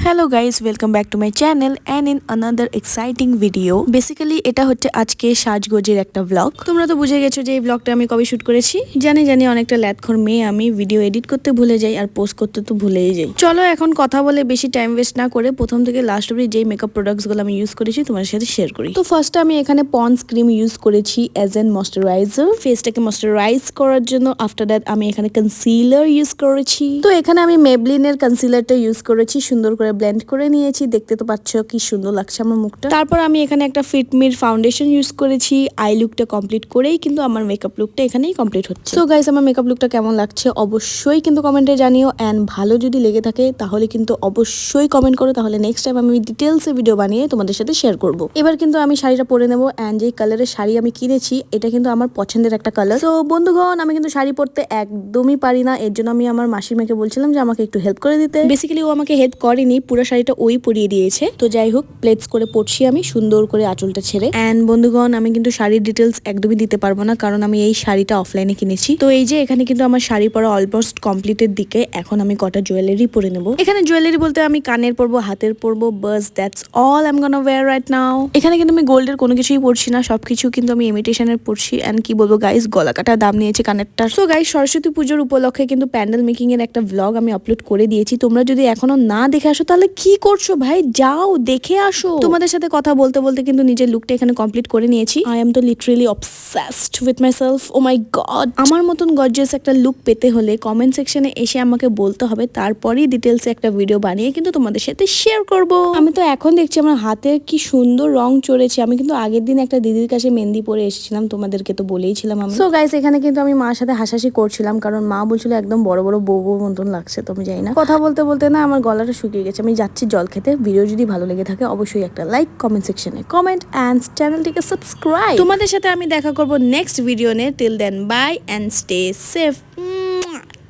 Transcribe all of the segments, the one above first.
Hello guys, welcome back to my channel and in another exciting video. Basically এটা হচ্ছে আজকে সাজগোজের একটা ব্লগ। তোমরা তো বুঝে গেছো যে এই ব্লগটা আমি কবে শুট করেছি। জানি অনেকটা ল্যাদখোর মেয়ে আমি, ভিডিও এডিট করতে ভুলে যাই আর পোস্ট করতে তো ভুলেই যাই। চলো এখন কথা বলে বেশি টাইম ওয়েস্ট না করে প্রথম থেকে লাস্ট অবধি যেই মেকআপ প্রোডাক্টসগুলো আমি ইউজ করেছি তোমার সাথে শেয়ার করি। তো ফার্স্ট আমি এখানে পন্ডস ক্রিম ইউজ করেছি অ্যাজ এন ময়শ্চারাইজার, ফেসটাকে ময়শ্চারাইজ করার জন্য। আফটার দ্যাট আমি এখানে কনসিলার ইউজ করেছি। তো এখানে আমি মেবলিনের কনসিলারটা ইউজ করেছি, সুন্দর করে ব্লেন্ড করে নিয়েছি। দেখতে তো পাচ্ছ কি সুন্দর লাগছে আমার মুখটা। তারপর আমি এখানে একটা ফিটমির ফাউন্ডেশন ইউজ করেছি। আই লুকটা কমপ্লিট করেই কিন্তু আমার মেকআপ লুকটা এখানেই কমপ্লিট হচ্ছে। সো গাইস, আমার মেকআপ লুকটা কেমন লাগছে অবশ্যই কিন্তু কমেন্টে জানিও। অ্যান্ড ভালো যদি লেগে থাকে তাহলে কিন্তু অবশ্যই কমেন্ট করো, তাহলে নেক্সট টাইম আমি ডিটেলসে ভিডিও বানিয়ে তোমাদের সাথে শেয়ার করব। এবার কিন্তু আমি শাড়িটা পরে নেবো। অ্যান্ড যেই কালারের শাড়ি আমি কিনেছি এটা কিন্তু আমার পছন্দের একটা কালার। তো বন্ধুগণ, আমি কিন্তু শাড়ি পরতে একদমই পারি না, এর জন্য আমি আমার মাসিমাকে বলছিলাম যে আমাকে একটু হেল্প করে দিতে। বেসিক্যালি ও আমাকে হেল্প করেনি, পুরো শাড়িটা ওই পরিয়ে দিয়েছে। তো যাই হোক, প্লেটস করে পরছি আমি সুন্দর করে আঁচলটা ছেড়ে। অ্যান্ড বন্ধুগণ, আমি কিন্তু শাড়ির ডিটেলস একদমই দিতে পারবো না, কারণ আমি এই শাড়িটা অফলাইনে কিনেছি। তো এই যে এখানে কিন্তু আমার শাড়ি পরা অলমোস্ট কমপ্লিটের দিকে। এখন আমি কটা জুয়েলারি পরে নেবো। এখানে জুয়েলারি বলতে আমি কানের পরবো, হাতের পরবো, বাস that's all I am gonna wear right now. এখানে কিন্তু আমি গোল্ডের কোনো কিছুই পরছি না, সবকিছু কিন্তু আমি ইমিটেশনের পরছি। অ্যান্ড কি বলবো গাইস, গলা কাটা দাম নিয়েছে কানেরটা। সো গাইস, সরস্বতী পুজোর উপলক্ষে কিন্তু প্যান্ডেল মেকিং এর একটা ভ্লগ আমি আপলোড করে দিয়েছি। তোমরা যদি এখনো না দেখে আসো তাহলে কি করছো ভাই, যাও দেখে আসো। তোমাদের সাথে কথা বলতে বলতে কিন্তু নিজের লুকটা এখানে কমপ্লিট করে নিয়েছি। আই এম তো literally obsessed with myself. Oh my God, আমার মতন গর্জিয়াস একটা লুক পেতে হলে কমেন্ট সেকশনে এসে আমাকে বলতে হবে, তারপরেই ডিটেলসে একটা ভিডিও বানিয়ে কিন্তু তোমাদের সাথে শেয়ার করব। আমি তো এখন দেখছি আমার হাতের কি সুন্দর রং চড়েছে। আমি কিন্তু আগের দিন একটা দিদির কাছে মেহেন্দি পরে এসেছিলাম, তোমাদেরকে তো বলেইছিলাম আমি। সো গাইস, এখানে কিন্তু আমি মার সাথে হাসাহাসি করছিলাম, কারণ মা বলছিল একদম বড় বড় বউ মতন লাগছে। তো আমি যাই না, কথা বলতে বলতে না আমার গলাটা শুকিয়ে গেছে। আমি যাচ্ছি জল খেতে। ভিডিও যদি ভালো লেগে থাকে অবশ্যই একটা লাইক, কমেন্ট সেকশনে কমেন্ট অ্যান্ড চ্যানেলটিকে সাবস্ক্রাইব। তোমাদের সাথে আমি দেখা করব নেক্সট ভিডিও নিয়ে। Till then bye and stay safe.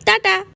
Tata.